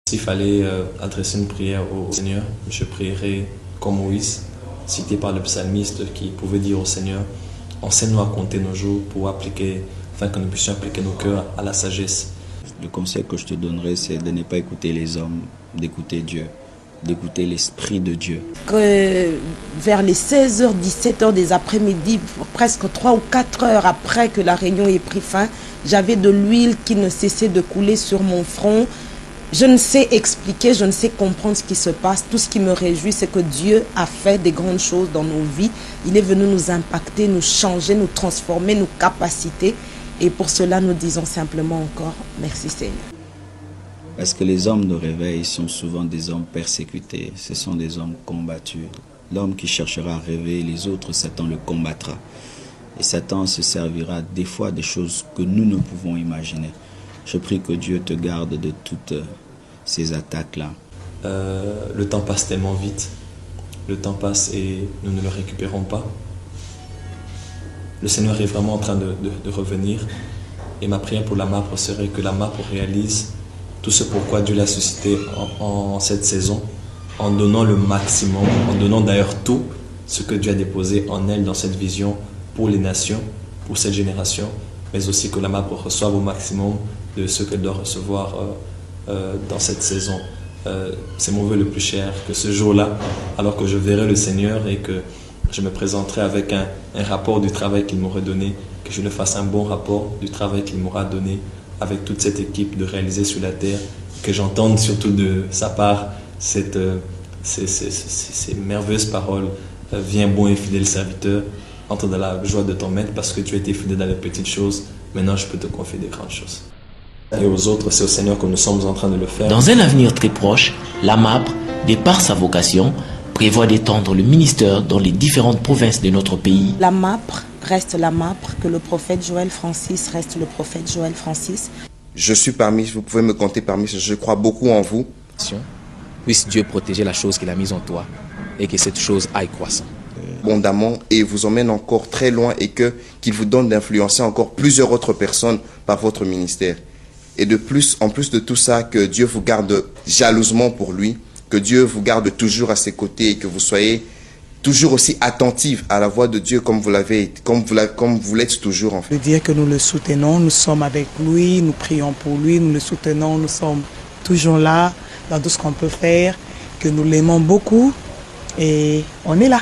S'il fallait adresser une prière au Seigneur, je prierais comme Moïse, cité par le psalmiste qui pouvait dire au Seigneur, enseigne-nous à compter nos jours pour appliquer, afin que nous puissions appliquer nos cœurs à la sagesse. Le conseil que je te donnerais, c'est de ne pas écouter les hommes, d'écouter Dieu, d'écouter l'Esprit de Dieu. Vers les 16h, 17h des après-midi, presque 3 ou 4 heures après que la réunion ait pris fin, j'avais de l'huile qui ne cessait de couler sur mon front. Je ne sais expliquer, je ne sais comprendre ce qui se passe. Tout ce qui me réjouit, c'est que Dieu a fait des grandes choses dans nos vies. Il est venu nous impacter, nous changer, nous transformer, nous capaciter. Et pour cela, nous disons simplement encore, merci Seigneur. Parce que les hommes de réveil sont souvent des hommes persécutés. Ce sont des hommes combattus. L'homme qui cherchera à réveiller les autres, Satan le combattra. Et Satan se servira des fois des choses que nous ne pouvons imaginer. Je prie que Dieu te garde de toutes ces attaques-là. Le temps passe tellement vite. Le temps passe et nous ne le récupérons pas. Le Seigneur est vraiment en train de revenir. Et ma prière pour la MAPRE serait que la MAPRE réalise tout ce pourquoi Dieu l'a suscité en cette saison, en donnant le maximum, en donnant d'ailleurs tout ce que Dieu a déposé en elle dans cette vision pour les nations, pour cette génération, mais aussi que la MAPRE reçoive au maximum de ce qu'elle doit recevoir dans cette saison. C'est mon vœu le plus cher, que ce jour-là, alors que je verrai le Seigneur et que je me présenterai avec un rapport du travail qu'il m'aurait donné, que je le fasse un bon rapport du travail qu'il m'aura donné avec toute cette équipe de réaliser sur la terre, que j'entende surtout de sa part ces merveilleuses paroles. Viens bon et fidèle serviteur, entre dans la joie de ton maître parce que tu as été fidèle dans les petites choses. Maintenant, je peux te confier des grandes choses. Et aux autres, c'est au Seigneur que nous sommes en train de le faire. Dans un avenir très proche, la MAPRE, de par sa vocation, prévoit d'étendre le ministère dans les différentes provinces de notre pays. La MAPRE reste la MAPRE, que le prophète Joël Francis reste le prophète Joël Francis. Je suis parmi, vous pouvez me compter parmi, je crois beaucoup en vous. Puisse Dieu protéger la chose qu'il a mise en toi et que cette chose aille croissant. Abondamment et vous emmène encore très loin et qu'il vous donne d'influencer encore plusieurs autres personnes par votre ministère. Et de plus, en plus de tout ça, que Dieu vous garde jalousement pour lui, que Dieu vous garde toujours à ses côtés et que vous soyez toujours aussi attentive à la voix de Dieu comme vous l'êtes toujours en fait. De dire que nous le soutenons, nous sommes avec lui, nous prions pour lui, nous le soutenons, nous sommes toujours là dans tout ce qu'on peut faire, que nous l'aimons beaucoup et on est là.